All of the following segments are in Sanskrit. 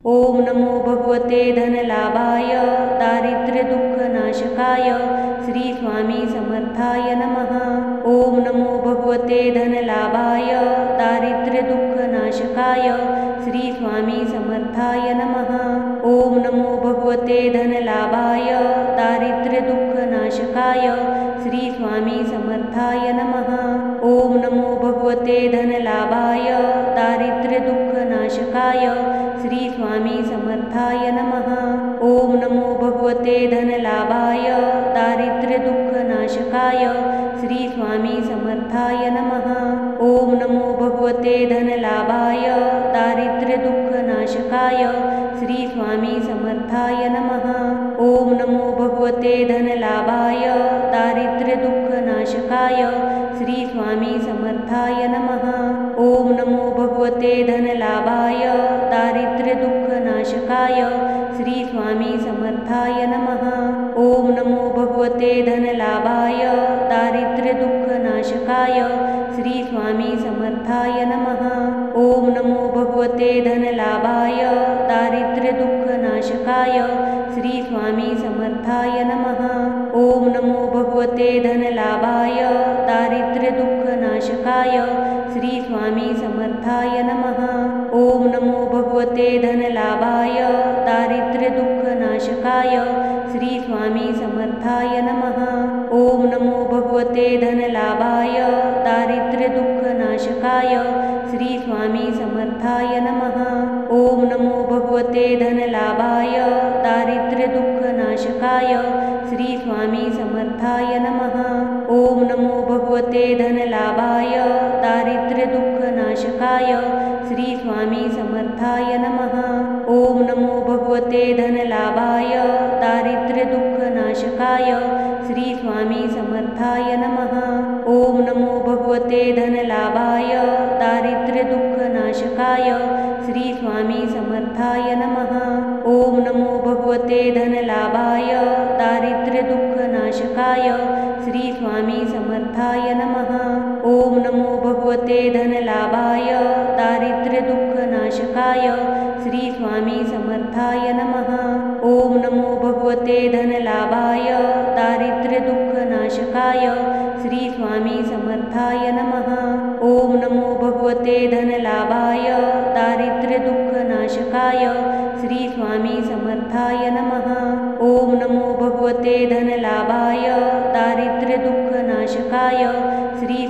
ओम नमो भगवते धनलाभाय दारिद्र्यदुःखनाशकाय श्री स्वामी समर्थाय नमः। ओम नमो भगवते धनलाभाय दारिद्र्यदुःखनाशकाय श्री स्वामी समर्थाय नमः। ओम नमो भगवते धनलाभाय दारिद्र्यदुःखनाशकाय श्री स्वामी समर्थाय नमः। ओम नमो भगवते धनलाभाय दारिद्र्यदुःखनाशकाय श्री स्वामी समर्थाय नमः। ओम नमो भगवते धनलाभाय दारिद्र्यदुःखनाशकाय श्री स्वामी समर्थाय नमः। ओम नमो भगवते धनलाभाय दारिद्र्यदुःखनाशकाय श्री स्वामी समर्थाय नमः। ओम नमो भगवते धनलाभाय दारिद्र्यदुःखनाशकाय श्री स्वामी समर्थाय नमः। ओम नमो भगवते धनलाभाय दारिद्र्यदुःखनाशकाय श्री स्वामी समर्थाय नमः। ओम नमो भगवते धनलाभाय दारिद्र्यदुःखनाशकाय श्री स्वामी समर्थाय नमः। ओम नमो भगवते धनलाभाय दारिद्र्यदुःखनाशकाय श्री स्वामी समर्थाय नमः। ओम नमो भगवते धनलाभाय दारिद्र्यदुःखनाशकाय श्री स्वामी समर्थाय नमः। ओम नमो भगवते धनलाभाय दारिद्र्यदुःखनाशकाय श्री स्वामी समर्थाय नमः। ओम नमो भगवते धनलाभाय दारिद्र्यदुःखनाशकाय श्री स्वामी समर्थाय नमः। ओम नमो भगवते धनलाभाय दारिद्र्यदुःखनाशकाय श्री स्वामी समर्थाय नमः। ओम नमो भगवते धनलाभाय दारिद्र्यदुःखनाशकाय श्री स्वामी समर्थाय नमः। ओम नमो भगवते धनलाभाय दारिद्र्यदुःखनाशकाय श्री स्वामी समर्थाय नमः। ओम नमो भगवते धनलाभाय दारिद्र्यदुःखनाशकाय श्री स्वामी समर्थाय नमः। ओम नमो भगवते धनलाभाय दारिद्र्यदुःखनाशकाय श्री स्वामी समर्थाय नमः। ओम नमो भगवते धनलाभाय दारिद्र्यदुःखनाशकाय श्री स्वामी समर्थाय नमः। ओम नमो भगवते धनलाभाय दारिद्र्यदुःखनाशकाय श्री स्वामी समर्थाय नमः। ओम नमो भगवते धनलाभाय दारिद्र्यदुःखनाशकाय श्री स्वामी समर्थाय नमः। ओम नमो भगवते धनलाभाय दारिद्र्यदुःखनाशकाय श्री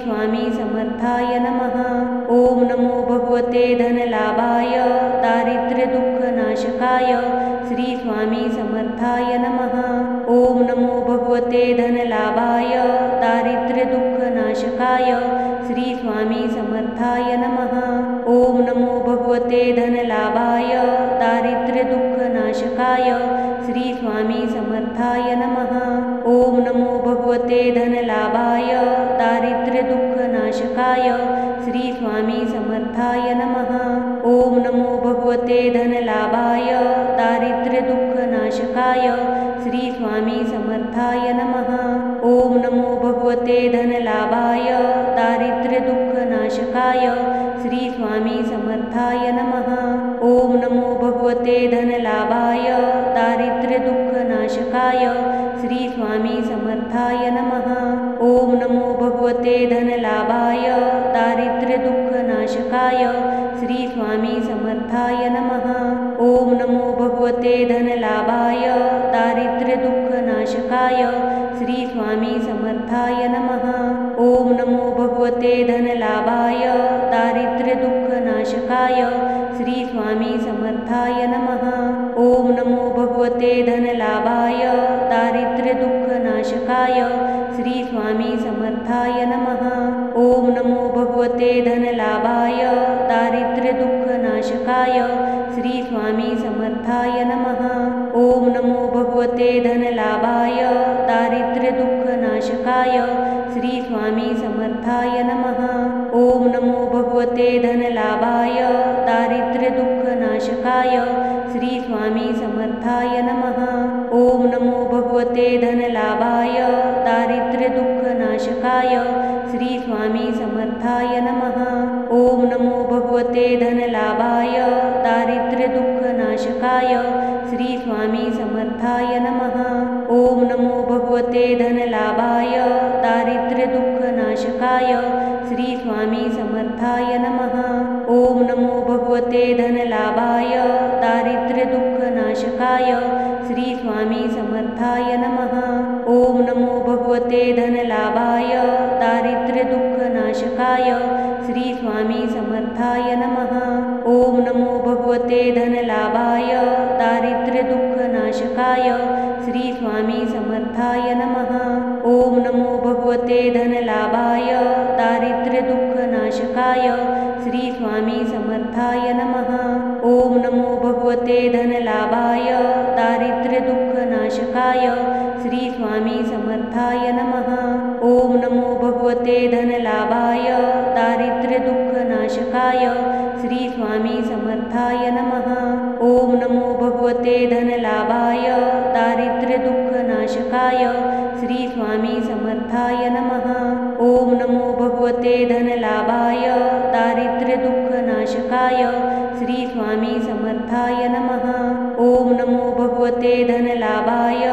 स्वामी समर्थाय नमः। ओम नमो भगवते धनलाभाय दारिद्र्यदुःखनाशकाय श्री स्वामी समर्थाय नमः। ओम नमो भगवते धनलाभाय दारिद्र्यदुःखनाशकाय श्री स्वामी समर्थाय नमः। ओम नमो भगवते धनलाभाय दारिद्र्यदुःखनाशकाय श्री स्वामी समर्थाय नमः। ओम नमो भगवते धनलाभाय दारिद्र्यदुःखनाशकाय श्री स्वामी समर्थाय नमः। ओम नमो भगवते धनलाभाय दारिद्र्यदुःखनाशकाय श्री स्वामी समर्थाय नमः। ओम नमो भगवते धनलाभाय दारिद्र्यदुःखनाशकाय श्री स्वामी समर्थाय नमः। ओम नमो भगवते धनलाभाय दारिद्र्यदुःखनाशकाय श्री स्वामी समर्थाय नमः। ओम नमो भगवते धनलाभाय दारिद्र्यदुःखनाशकाय श्री स्वामी समर्थाय नमः। ओम नमो भगवते धनलाभाय दारिद्र्यदुःखनाशकाय श्री स्वामी समर्थाय नमः। ओम नमो भगवते धनलाभाय दारिद्र्यदुःखनाशकाय श्री स्वामी समर्थाय नमः। ओम नमो भगवते धनलाभाय दारिद्र्यदुःखनाशकाय श्री स्वामी समर्थाय नमः। ओम नमो भगवते धनलाभाय दारिद्र्यदुःखनाशकाय श्री स्वामी समर्थाय नमः। ओम नमो भगवते धनलाभाय दारिद्र्यदुःखनाशकाय श्री स्वामी समर्थाय नमः। ओम नमो भगवते धनलाभाय दारिद्र्यदुःखनाशकाय श्री स्वामी समर्थाय नमः। ओम नमो भगवते धनलाभाय दारिद्र्यदुःखनाशकाय श्री स्वामी समर्थाय नमः। ओम नमो भगवते धनलाभाय दारिद्र्यदुःखनाशकाय दुःखनाशकाय श्री स्वामी समर्थाय नमः। ओम नमो भगवते धनलाभाय दारिद्र्य दुःखनाशकाय श्री स्वामी समर्थाय नमः। ओम नमो भगवते धनलाभाय दारिद्र्य दुःखनाशकाय श्री स्वामी समर्थाय नमः। ओम नमो भगवते धनलाभाय दारिद्र्य दुःखनाशकाय श्री स्वामी समर्थाय नमः। ओम नमो भगवते धनलाभाय दारिद्र्य दुःखनाशकाय श्री स्वामी समर्थाय नमः। ओम नमो भगवते धनलाभाय दारिद्र्य दुःखनाशकाय श्री स्वामी समर्थाय नमः। ओम नमो भगवते धनलाभाय दारिद्र्य दुःखनाशकाय श्री स्वामी समर्थाय नमः। ओम नमो भगवते धनलाभाय दारिद्र्य दुःखनाशकाय श्री स्वामी समर्थाय नमः। ओम नमो भगवते धनलाभाय दारिद्र्य दुःखनाशकाय श्री स्वामी समर्थाय नमः। ओम नमो भगवते धनलाभाय दारिद्र्य दुःखनाशकाय श्री स्वामी समर्थाय नमः। ओम नमो भगवते धनलाभाय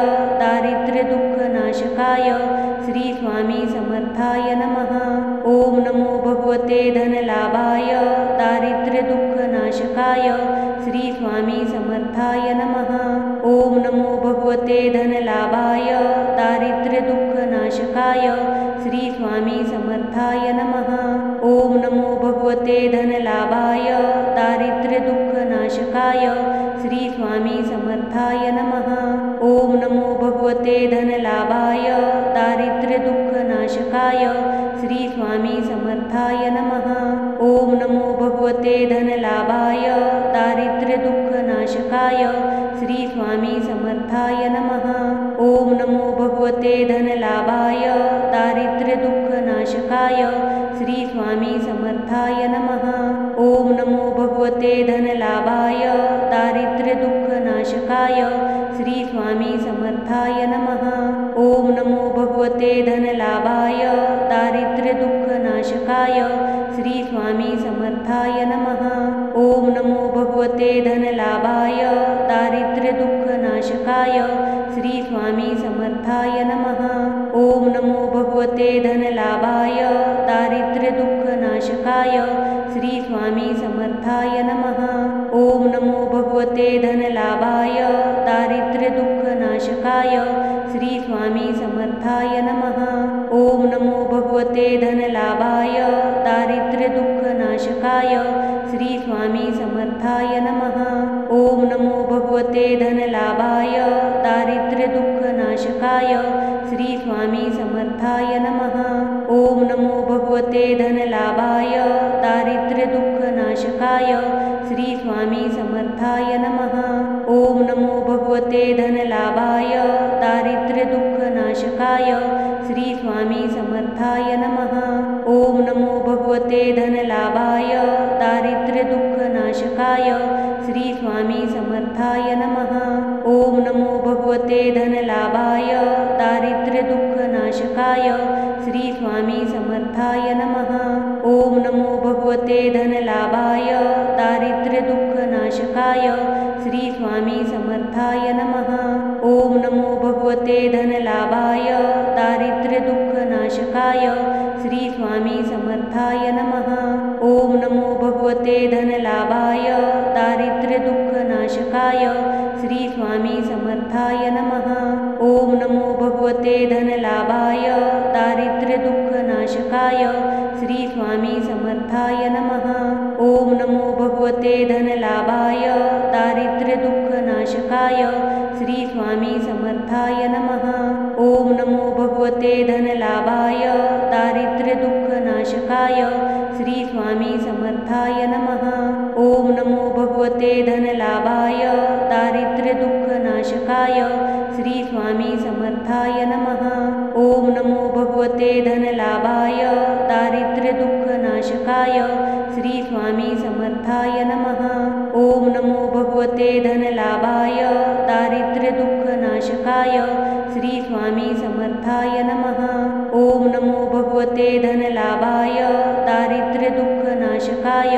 दारिद्र्य दुःखनाशकाय श्री स्वामी समर्थाय नमः। ओम नमो भगवते धनलाभाय दारिद्र्य दुःखनाशकाय श्री स्वामी समर्थाय नमः। ओम नमो भगवते धनलाभाय दारिद्र्य दुःखनाशकाय श्री स्वामी समर्थाय नमः। ओम नमो भगवते धनलाभाय दारिद्र्य दुःखनाशकाय श्री स्वामी समर्थाय नमः। ओम नमो भगवते धनलाभाय दारिद्र्य दुःखनाशकाय श्री स्वामी समर्थाय नमः। ओम नमो भगवते धनलाभाय दारिद्र्य दुःखनाशकाय श्री स्वामी समर्थाय नमः। ओम नमो भगवते धनलाभाय दारिद्र्य दुःखनाशकाय श्री स्वामी समर्थाय नमः। ओम नमो भगवते धनलाभाय दारिद्र्य दुःखनाशकाय श्री स्वामी समर्थाय नमः। ओम नमो भगवते धनलाभाय दारिद्र्य दुःखनाशकाय श्री स्वामी समर्थाय नमः। ओम नमो भगवते धनलाभाय दारिद्र्य दुःखनाशकाय श्री स्वामी समर्थाय नमः। ओम नमो भगवते धनलाभाय दारिद्र्य दुःखनाशकाय श्री स्वामी समर्थाय नमः। ओम नमो भगवते धनलाभाय दारिद्र्य दुःखनाशकाय श्री स्वामी समर्थाय नमः। ओम नमो भगवते धनलाभाय दारिद्र्य दुःखनाशकाय श्री स्वामी समर्थाय नमः। ओम नमो भगवते धनलाभाय दारिद्र्य दुःखनाशकाय श्री स्वामी समर्थाय नमः। ओम नमो भगवते धनलाभाय दारिद्र्य दुःखनाशकाय श्री स्वामी समर्थाय नमः। ओम नमो भगवते धनलाभाय दारिद्र्य दुःखनाशकाय श्री स्वामी समर्थाय नमः। ओम नमो भगवते धनलाभाय दारिद्र्य दुःखनाशकाय श्री स्वामी समर्थाय नमः। ओम नमो भगवते धनलाभाय दारिद्र्य दुःखनाशकाय श्री स्वामी समर्थाय नमः। ओम नमो भगवते धनलाभाय दारिद्र्य दुःखनाशकाय श्री स्वामी समर्थाय नमः। ओम नमो भगवते धनलाभाय दारिद्र्य दुःखनाशकाय श्री स्वामी समर्थाय नमः। ओम नमो भगवते धनलाभाय दारिद्र्य दुःखनाशकाय श्री स्वामी समर्थाय नमः। ओम नमो भगवते धनलाभाय दारिद्र्य दुःखनाशकाय श्री स्वामी समर्थाय नमः। ओम नमो भगवते धनलाभाय दारिद्र्य दुःखनाशकाय श्री स्वामी समर्थाय नमः। ओम नमो भगवते धनलाभाय दारिद्र्य दुःखनाशकाय श्री स्वामी समर्थाय नमः। ओम नमो भगवते धनलाभाय दारिद्र्य दुःखनाशकाय श्री स्वामी समर्थाय नमः। ओम नमो भगवते धनलाभाय दारिद्र्य दुःखनाशकाय श्री स्वामी समर्थाय नमः। ओम नमो भगवते धनलाभाय दारिद्र्य दुःखनाशकाय श्री स्वामी समर्थाय नमः। ओम नमो भगवते धनलाभाय दारिद्र्य दुःखनाशकाय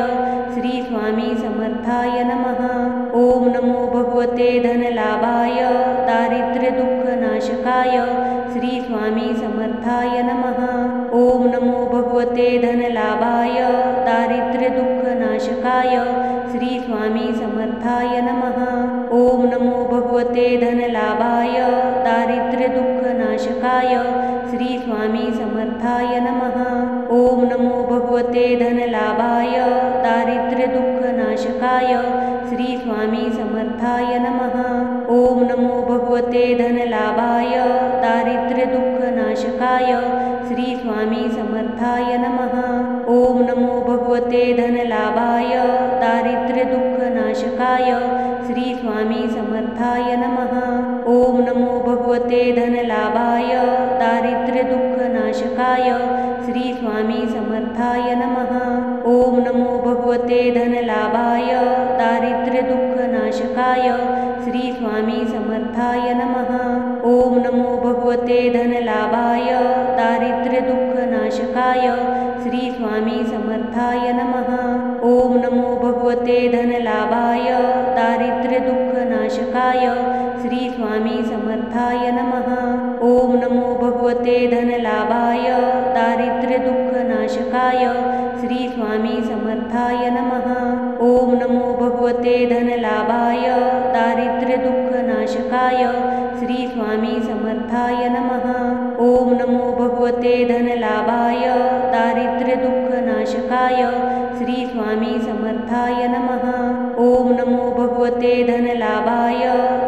श्री स्वामी समर्थाय समर्थाय नमः। ओम नमो भगवते धनलाभाय दारिद्र्यदुःखनाशकाय श्री स्वामी समर्थाय नमः। ओम नमो भगवते धनलाभाय दारिद्र्यदुःखनाशकाय श्री स्वामी समर्थाय नमः। ओम नमो भगवते धनलाभाय दारिद्र्यदुःखनाशकाय श्री स्वामी समर्थाय नमः। ओम नमो भगवते धनलाभाय दारिद्र्यदुःखनाशकाय श्री स्वामी समर्थाय नमः। ओम नमो भगवते धनलाभाय दारिद्र्यदुःखनाशकाय श्री स्वामी समर्थाय नमः। ओम नमो भगवते धनलाभाय दारिद्र्यदुःखनाशकाय श्री स्वामी समर्थाय नमः। ओम नमो भगवते धनलाभाय दारिद्र्यदुःखनाशकाय श्री स्वामी समर्थाय नमः। ओम नमो भगवते धनलाभाय दारिद्र्यदुःखनाशकाय श्री स्वामी समर्थाय नमः। ओम नमो भगवते धनलाभाय दारिद्र्यदुःखनाशकाय श्री स्वामी समर्थाय नमः। ओम नमो भगवते धनलाभाय दारिद्र्यदुःखनाशकाय श्री स्वामी समर्थाय नमः। ओम नमो भगवते धनलाभाय दारिद्र्यदुःखनाशकाय श्री स्वामी समर्थाय नमः। ओम नमो भगवते धनलाभाय दारिद्र्यदुःखनाशकाय श्री स्वामी समर्थाय नमः। ओम नमो भगवते धनलाभाय दारिद्र्यदुःखनाशकाय श्री स्वामी समर्थाय नमः। ओम नमो भगवते धनलाभाय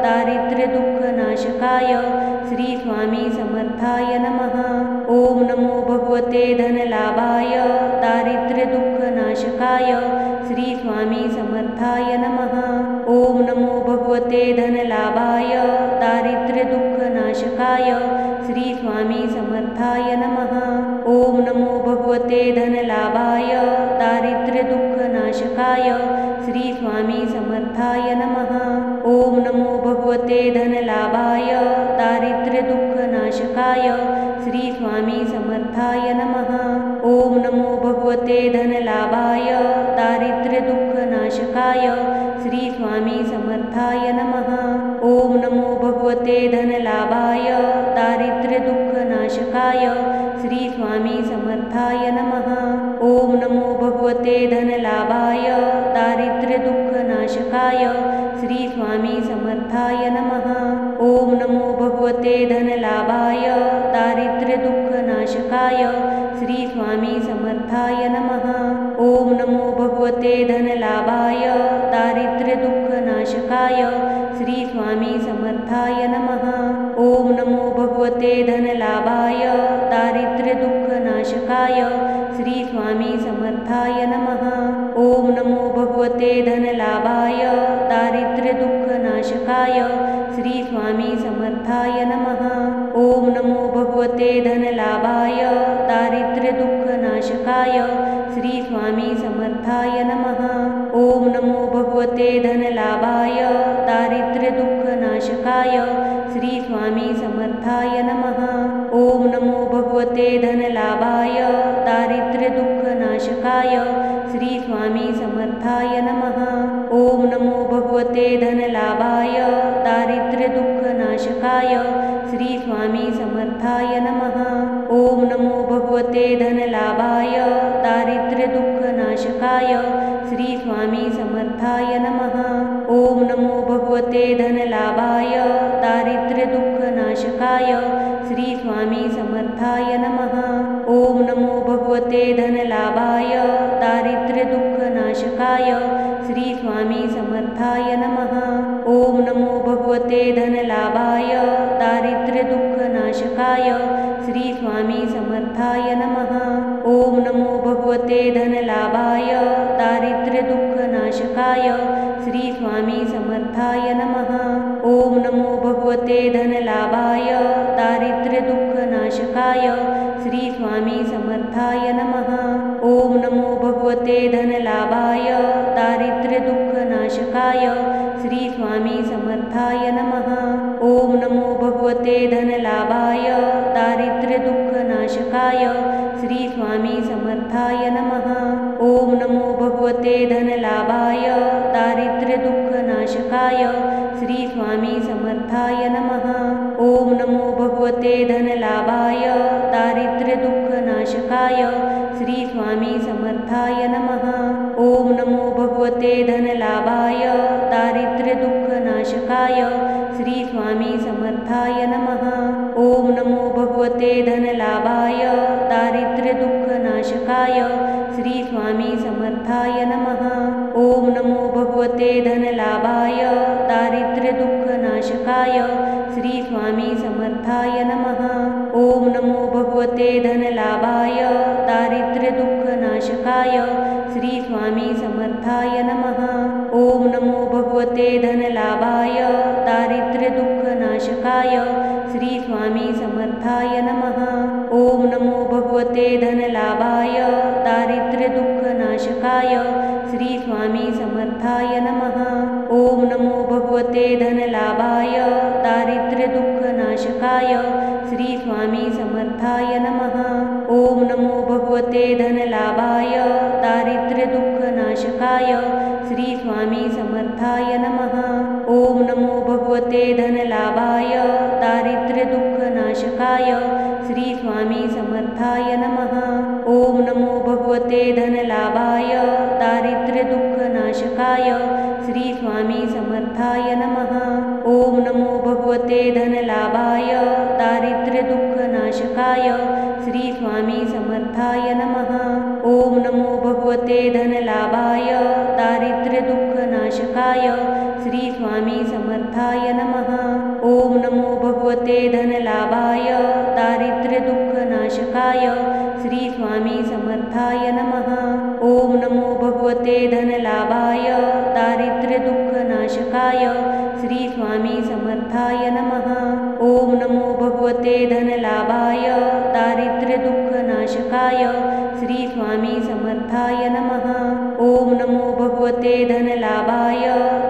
दारिद्र्यदुःखनाशकाय श्री स्वामी समर्थाय नमः। ओम नमो भगवते धनलाभाय दारिद्र्यदुःखनाशकाय श्री स्वामी समर्थाय नमः। ओम नमो भगवते धनलाभाय दारिद्र्यदुःखनाशकाय श्री स्वामी समर्थाय नमः। ओम नमो भगवते धनलाभाय दारिद्र्यदुःखनाशकाय श्री स्वामी समर्थाय नमः। ओम नमो भगवते धनलाभाय दारिद्र्यदुःखनाशकाय श्री स्वामी समर्थाय नमः। ओम नमो भगवते धनलाभाय दारिद्र्यदुःखनाशकाय श्री स्वामी समर्थाय नमः। ओम नमो भगवते धनलाभाय दारिद्र्यदुःखनाशकाय श्री स्वामी समर्थाय नमः। ओम नमो भगवते धनलाभाय दारिद्र्यदुःखनाशकाय श्री स्वामी समर्थाय नमः। ओम नमो भगवते धनलाभाय दारिद्र्यदुःखनाशकाय श्री स्वामी समर्थाय नमः। ओम नमो भगवते धनलाभाय दारिद्र्यदुःखनाशकाय श्री स्वामी समर्थाय नमः। ओम नमो भगवते धनलाभाय दारिद्र्यदुःखनाशकाय श्री स्वामी समर्थाय नमः। ओम नमो भगवते धनलाभाय दारिद्र्यदुःखनाशकाय श्री स्वामी समर्थाय नमः। ओम नमो भगवते धनलाभाय दारिद्र्यदुःखनाशकाय श्री स्वामी समर्थाय नमः। ओम नमो भगवते धनलाभाय दारिद्र्यदुःखनाशकाय श्री स्वामी समर्थाय नमः। ओम नमो भगवते धनलाभाय दारिद्र्यदुःखनाशकाय श्री स्वामी समर्थाय नमः। ओम नमो भगवते धनलाभाय दारिद्र्यदुःखनाशकाय श्री स्वामी समर्थाय नमः। ओम नमो भगवते धनलाभाय दारिद्र्यदुःखनाशकाय श्री स्वामी समर्थाय नमः। ओम नमो भगवते धनलाभाय दारिद्र्यदुःखनाशकाय श्री स्वामी समर्थाय नमः। ओम नमो भगवते धनलाभाय दारिद्र्यदुःखनाशकाय श्री स्वामी समर्थाय नमः। ओम नमो भगवते धनलाभाय दारिद्र्यदुःखनाशकाय श्री स्वामी समर्थाय नमः। ओम नमो भगवते धनलाभाय दारिद्र्यदुःखनाशकाय श्री स्वामी समर्थाय नमः। ओम नमो भगवते धनलाभाय दारिद्र्यदुःखनाशकाय श्री स्वामी समर्थाय नमः। ओम नमो भगवते धनलाभाय दारिद्र्यदुःखनाशकाय श्री स्वामी समर्थाय नमः। ओम नमो भगवते धनलाभाय दारिद्र्यदुःखनाशकाय श्री स्वामी समर्थाय नमः। ओम नमो भगवते धनलाभाय दुःखनाशकाय श्री स्वामी समर्थाय नमः। ओम नमो भगवते धनलाभाय दारिद्र्य दुःखनाशकाय श्री स्वामी समर्थाय नमः। ओम नमो भगवते धनलाभाय दारिद्र्य दुःखनाशकाय श्री स्वामी समर्थाय नमः। ओम नमो भगवते धनलाभाय दारिद्र्य दुःखनाशकाय श्री स्वामी समर्थाय नमः। ओम नमो भगवते धनलाभाय दारिद्र्य दुःखनाशकाय श्री स्वामी समर्थाय नमः। ओम नमो भगवते धनलाभाय दारिद्र्य दुःखनाशकाय श्री स्वामी समर्थाय नमः। ओम नमो भगवते धनलाभाय दारिद्र्य दुःखनाशकाय श्री स्वामी समर्थाय नमः। ओम नमो भगवते धनलाभाय दारिद्र्य दुःखनाशकाय श्री स्वामी समर्थाय नमः। ओम नमो भगवते धनलाभाय दारिद्र्य दुःखनाशकाय श्री स्वामी समर्थाय नमः। ओम नमो भगवते धनलाभाय दारिद्र्य दुःखनाशकाय श्री स्वामी समर्थाय नमः। ओम नमो भगवते धनलाभाय दारिद्र्य दुःखनाशकाय श्री स्वामी समर्थाय नमः। ओम नमो भगवते धनलाभाय दारिद्र्य दुःखनाशकाय श्री स्वामी समर्थाय नमः। ओम नमो भगवते धनलाभाय दारिद्र्य दुःखनाशकाय श्री स्वामी समर्थाय नमः। ओम नमो भगवते धनलाभाय दारिद्र्य दुःखनाशकाय श्री स्वामी समर्थाय नमः। ओम नमो भगवते धनलाभाय दारिद्र्य दुःखनाशकाय श्री स्वामी समर्थाय नमः। ओम नमो भगवते धनलाभाय दारिद्र्य दुःखनाशकाय श्री स्वामी समर्थाय नमः। ओम नमो भगवते धनलाभाय दारिद्र्य दुःखनाशकाय श्री स्वामी समर्थाय नमः। ओम नमो भगवते धनलाभाय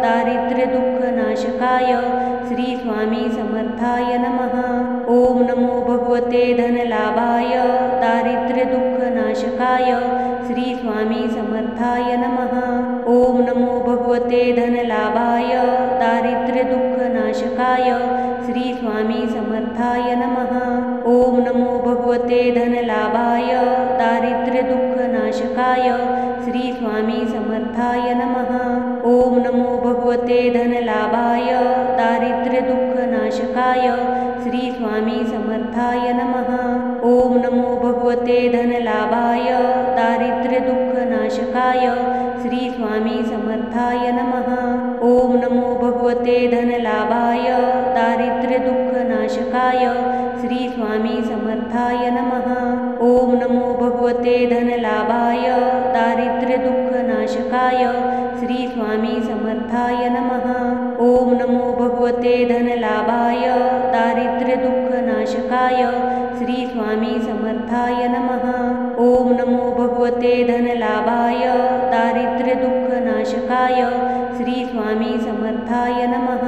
दारिद्र्य दुःखनाशकाय श्री स्वामी समर्थाय नमः। ओम नमो भगवते धनलाभाय दारिद्र्य दुःखनाशकाय श्री स्वामी समर्थाय नमः। ओम नमो भगवते धनलाभाय दारिद्र्य दुःखनाशकाय श्री स्वामी समर्थाय नमः। ओम नमो भगवते धनलाभाय दारिद्र्य दुःखनाशकाय श्री स्वामी समर्थाय नमः। ओम नमो भगवते धनलाभाय दारिद्र्य दुःखनाशकाय श्री स्वामी समर्थाय नमः। ओम नमो भगवते धनलाभाय दारिद्र्य दुःखनाशकाय श्री स्वामी समर्थाय नमः। ओम नमो भगवते धनलाभाय दारिद्र्य दुःखनाशकाय श्री स्वामी समर्थाय नमः। ओम नमो भगवते धनलाभाय दारिद्र्य दुःखनाशकाय श्री स्वामी समर्थाय नमः। ओम नमो भगवते धनलाभाय दारिद्र्य दुःखनाशकाय श्री स्वामी समर्थाय नमः। ओम नमो भगवते धनलाभाय दारिद्र्य दुःखनाशकाय श्री स्वामी समर्थाय नमः।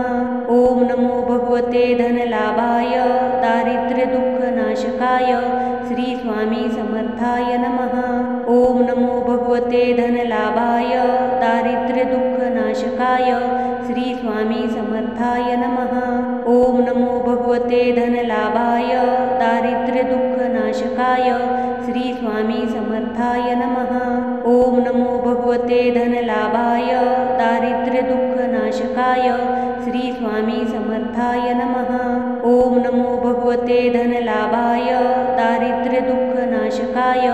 ओम नमो भगवते धनलाभाय दारिद्र्य दुःखनाशकाय श्री स्वामी समर्थाय नमः। ओम नमो भगवते धनलाभाय दारिद्र्य दुःखनाशकाय श्री स्वामी समर्थाय नमः। ओम नमो भगवते धनलाभाय दारिद्र्य दुःखनाशकाय श्री स्वामी समर्थाय नमः। ओम नमो भगवते धनलाभाय दारिद्र्य दुःखनाशकाय श्री स्वामी समर्थाय नमः। ओम नमो भगवते धनलाभाय दारिद्र्य दुःखनाशकाय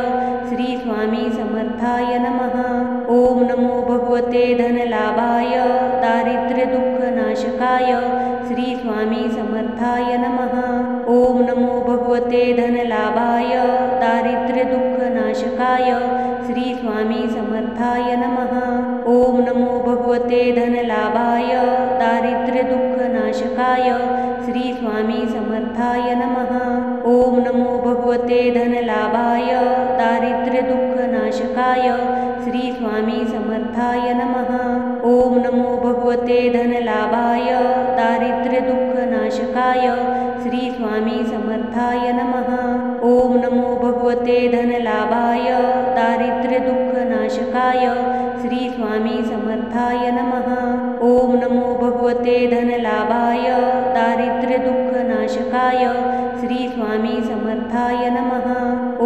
श्री स्वामी समर्थाय नमः। ओम नमो भगवते धनलाभाय दारिद्र्य दुःखनाशकाय श्री स्वामी समर्थाय नमः। ओम नमो भगवते धनलाभाय दारिद्र्य दुःखनाशकाय श्री स्वामी समर्थाय नमः। ओम नमो भगवते धनलाभाय दारिद्र्य दुःखनाशकाय श्री स्वामी समर्थाय नमः। ओम नमो भगवते धनलाभाय दारिद्र्य दुःखनाशकाय श्री स्वामी समर्थाय नमः। ओम नमो भगवते धनलाभाय दारिद्र्य दुःखनाशकाय श्री स्वामी समर्थाय नमः। ओम नमो भगवते धनलाभाय दारिद्र्य दुःखनाशकाय श्री स्वामी समर्थाय नमः। ओम नमो भगवते धनलाभाय दारिद्र्यदुःखनाशकाय श्री स्वामी समर्थाय नमः।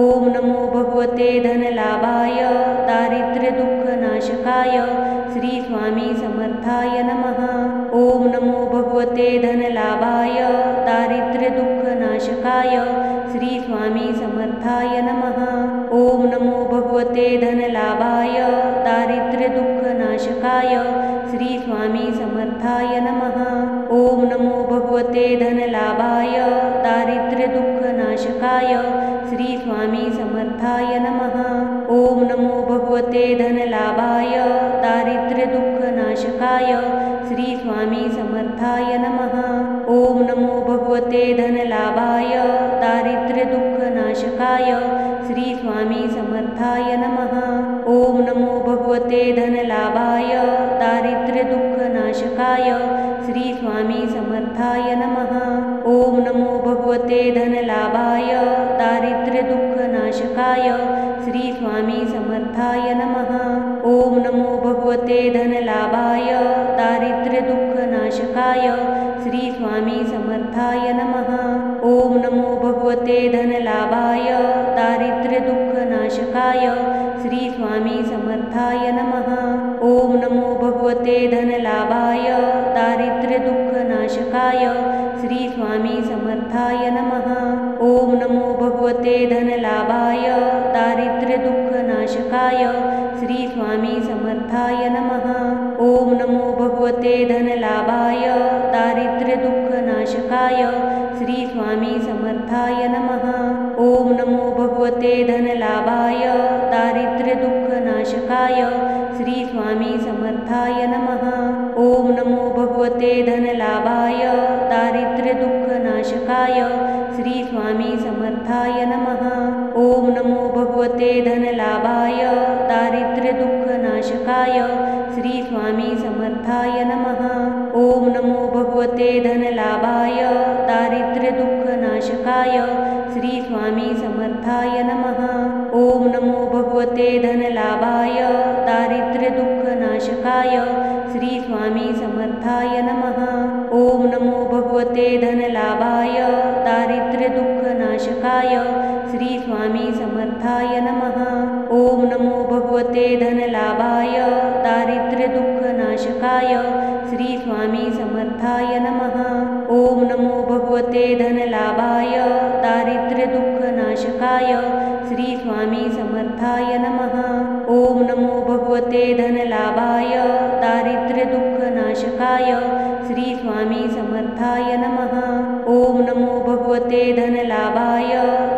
ओम नमो भगवते धनलाभाय दारिद्र्यदुःखनाशकाय श्री स्वामी समर्थाय नमः। ओम नमो भगवते धनलाभाय दारिद्र्यदुःखनाशकाय श्री स्वामी समर्थाय नमः। ओम नमो भगवते धनलाभाय दारिद्र्यदुःखनाशकाय श्री स्वामी समर्थाय नमः। ओम नमो भगवते धनलाभाय दारिद्र्यदुःखनाशकाय श्री स्वामी समर्थाय नमः। ओम नमो भगवते धनलाभाय दारिद्र्यदुःखनाशकाय श्री स्वामी समर्थाय नमः। ओम नमो भगवते धनलाभाय दारिद्र्यदुःखनाशकाय श्री स्वामी समर्थाय नमः। ओम नमो भगवते धनलाभाय दारिद्र्यदुःखनाशकाय श्री स्वामी समर्थाय नमः। ओम नमो भगवते धनलाभाय दारिद्र्यदुःखनाशकाय श्री स्वामी समर्थाय नमः। ओम नमो भगवते धनलाभाय दारिद्र्यदुःखनाशकाय श्री स्वामी समर्थाय नमः। ओम नमो भगवते धनलाभाय दारिद्र्यदुःखनाशकाय श्री स्वामी समर्थाय नमः। ओम नमो भगवते धनलाभाय दारिद्र्यदुःखनाशकाय श्री स्वामी समर्थाय नमः। ओम नमो भगवते धनलाभाय दारिद्र्यदुःखनाशकाय श्री स्वामी समर्थाय नमः। ओम नमो भगवते धनलाभाय दारिद्र्यदुःखनाशकाय श्री स्वामी समर्थाय नमः। ओम नमो भगवते धनलाभाय दारिद्र्यदुःखनाशकाय श्री स्वामी समर्थाय नमः। ओम नमो भगवते धनलाभाय दारिद्र्यदुःखनाशकाय श्री स्वामी समर्थाय नमः। ओम नमो भगवते धनलाभाय दारिद्र्यदुःखनाशकाय श्री स्वामी समर्थाय नमः। ओम नमो भगवते धनलाभाय दारिद्र्यदुःखनाशकाय श्री स्वामी समर्थाय नमः। ओम नमो भगवते धनलाभाय दारिद्र्यदुःखनाशकाय श्री स्वामी समर्थाय नमः। ओम नमो भगवते धनलाभाय दारिद्र्यदुःखनाशकाय श्री स्वामी समर्थाय नमः। ओम नमो भगवते धनलाभाय दारिद्र्यदुःखनाशकाय श्री स्वामी समर्थाय नमः। ओम नमो भगवते धनलाभाय दारिद्र्यदुःखनाशकाय श्री स्वामी समर्थाय नमः। ओम नमो भगवते धनलाभाय दारिद्र्यदुःखनाशकाय श्री स्वामी समर्थाय नमः। ओम नमो भगवते धनलाभाय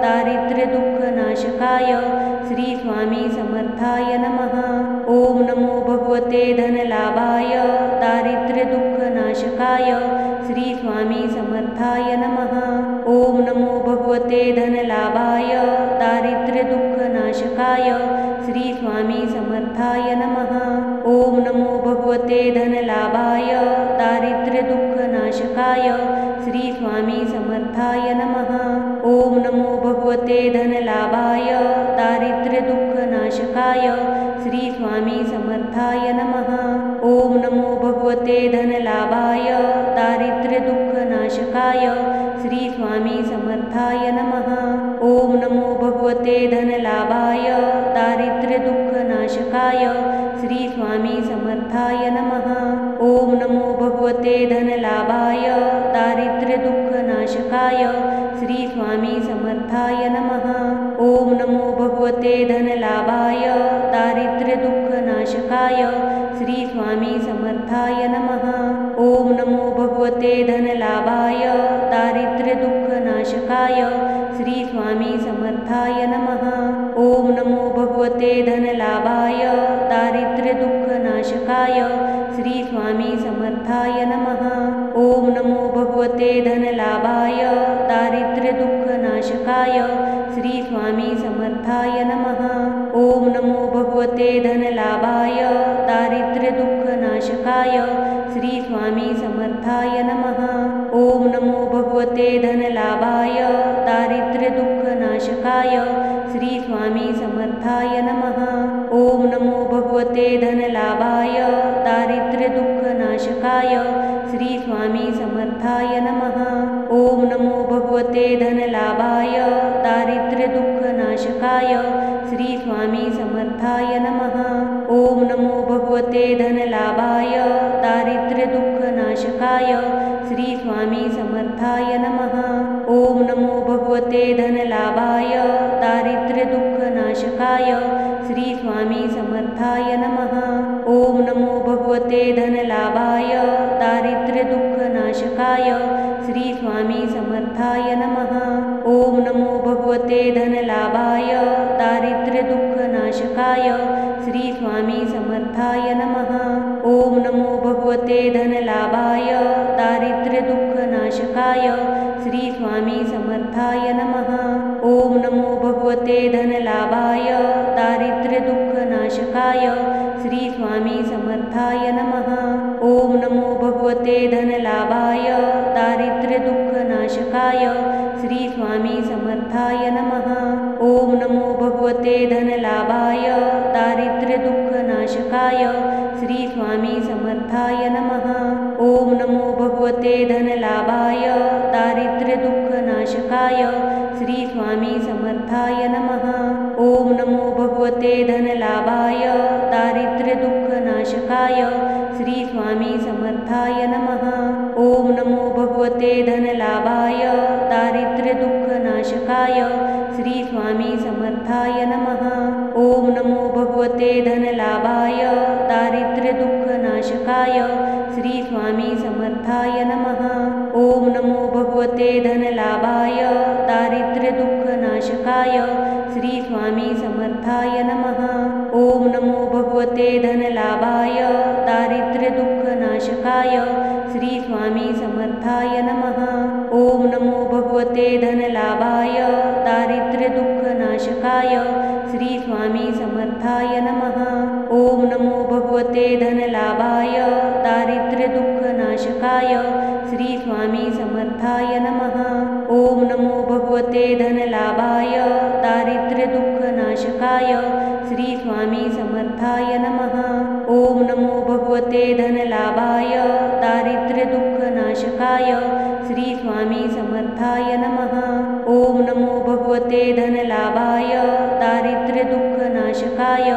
दारिद्र्यदुःखनाशकाय श्री स्वामी समर्थाय नमः। ओम नमो भगवते धनलाभाय दारिद्र्यदुःखनाशकाय श्री स्वामी समर्थाय नमः। ओम नमो भगवते धनलाभाय दारिद्र्यदुःखनाशकाय श्री स्वामी समर्थाय नमः। ओम नमो भगवते धनलाभाय दारिद्र्यदुःखनाशकाय श्री स्वामी समर्थाय नमः। ओम नमो भगवते धनलाभाय दारिद्र्यदुःखनाशकाय श्री स्वामी समर्थाय नमः। ओम नमो भगवते धनलाभाय दारिद्र्यदुःखनाशकाय श्री स्वामी समर्थाय नमः। ओम नमो भगवते धनलाभाय दारिद्र्यदुःखनाशकाय श्री स्वामी समर्थाय नमः। ओम नमो भगवते धनलाभाय दारिद्र्यदुःखनाशकाय श्री स्वामी समर्थाय नमः। ओम नमो भगवते धनलाभाय दारिद्र्यदुःखनाशकाय श्री स्वामी समर्थाय नमः। ओम नमो भगवते धनलाभाय दारिद्र्यदुःखनाशकाय श्री स्वामी समर्थाय नमः। ओम नमो भगवते धनलाभाय दारिद्र्यदुःखनाशकाय श्री स्वामी समर्थाय नमः। ओम नमो भगवते धनलाभाय दारिद्र्यदुःखनाशकाय श्री स्वामी समर्थाय नमः। ओम नमो भगवते धनलाभाय दारिद्र्यदुःखनाशकाय श्री स्वामी समर्थाय नमः। ओम नमो भगवते धनलाभाय दारिद्र्यदुःखनाशकाय श्री स्वामी समर्थाय नमः। ओम नमो भगवते धनलाभाय दारिद्र्यदुःखनाशकाय श्री स्वामी समर्थाय नमः। ओम नमो भगवते धनलाभाय दारिद्र्यदुःखनाशकाय श्री स्वामी समर्थाय नमः। ओम नमो भगवते धनलाभाय दारिद्र्यदुःखनाशकाय श्री स्वामी समर्थाय नमः। ओम नमो भगवते धनलाभाय दारिद्र्यदुःखनाशकाय श्री स्वामी समर्थाय नमः। ओम नमो भगवते धनलाभाय दारिद्र्यदुःखनाशकाय श्री स्वामी समर्थाय नमः। ओम नमो भगवते धनलाभाय दारिद्र्यदुःखनाशकाय श्री स्वामी समर्थाय नमः। ओम नमो भगवते धनलाभाय दारिद्र्यदुःखनाशकाय श्री स्वामी समर्थाय नमः। ओम नमो भगवते धनलाभाय दारिद्र्यदुःखनाशकाय श्री स्वामी समर्थाय नमः। ओम नमो भगवते धनलाभाय दारिद्र्यदुःखनाशकाय श्री स्वामी समर्थाय नमः। ओम नमो भगवते धनलाभाय दारिद्र्यदुःखनाशकाय श्री स्वामी समर्थाय नमः। ओम नमो भगवते धनलाभाय दारिद्र्यदुःखनाशकाय श्री स्वामी समर्थाय नमः। ओम नमो भगवते धनलाभाय दारिद्र्यदुःखनाशकाय श्री स्वामी समर्थाय नमः। ओम नमो भगवते धनलाभाय दारिद्र्यदुःखनाशकाय श्री स्वामी समर्थाय नमः। ओम नमो भगवते धनलाभाय दारिद्र्यदुःखनाशकाय श्री स्वामी समर्थाय नमः। ओम नमो भगवते धनलाभाय दारिद्र्यदुःखनाशकाय श्री स्वामी समर्थाय नमः। ओम नमो भगवते धनलाभाय दारिद्र्यदुःखनाशकाय श्री स्वामी समर्थाय नमः। ओम नमो भगवते धनलाभाय दारिद्र्यदुःखनाशकाय श्री स्वामी समर्थाय नमः। ओम नमो भगवते धनलाभाय दारिद्र्यदुःखनाशकाय श्री स्वामी समर्थाय नमः। ओम नमो भगवते धनलाभाय दारिद्र्यदुःखनाशकाय श्री स्वामी समर्थाय नमः। ओम नमो भगवते धनलाभाय दारिद्र्यदुःखनाशकाय श्री स्वामी समर्थाय नमः। ओम नमो भगवते धनलाभाय दारिद्र्यदुःखनाशकाय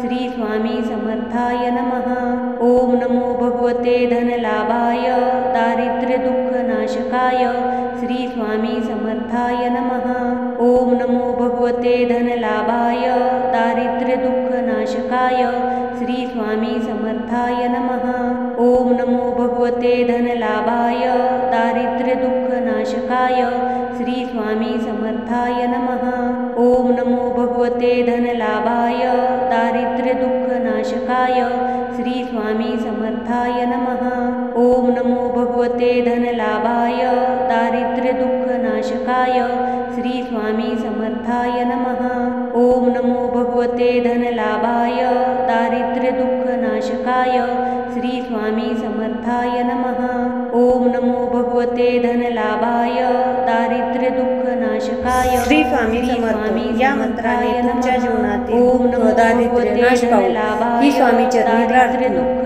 श्री स्वामी समर्थाय नमः। ओम नमो भगवते धनलाभाय दारिद्र्यदुःखनाशकाय श्री स्वामी समर्थाय नमः। ओम नमो भगवते धनलाभाय दारिद्र्यदुःखनाशकाय श्री स्वामी समर्थाय नमः। ओम नमो भगवते धनलाभाय दारिद्र्यदुःखनाशकाय श्री स्वामी समर्थाय नमः। ओम नमो भगवते धनलाभाय दारिद्र्यदुःखनाशकाय श्री स्वामी समर्थाय नमः। ओम नमो भगवते धनलाभाय दारिद्र्यदुःखनाशकाय श्री स्वामी समर्थाय नमः। ओम नमो भगवते धनलाभाय दारिद्र्यदुःखनाशकाय श्री स्वामी समर्थाय नमः। ओम नमो भगवते धनलाभाय दारिद्र्यदुःखनाशकाय श्री स्वामी समर्थ या मंत्राने तुमच्या जीवनातील ओम नमो दारिद्र्य नाश पावो ही स्वामी चरणी प्रार्थना।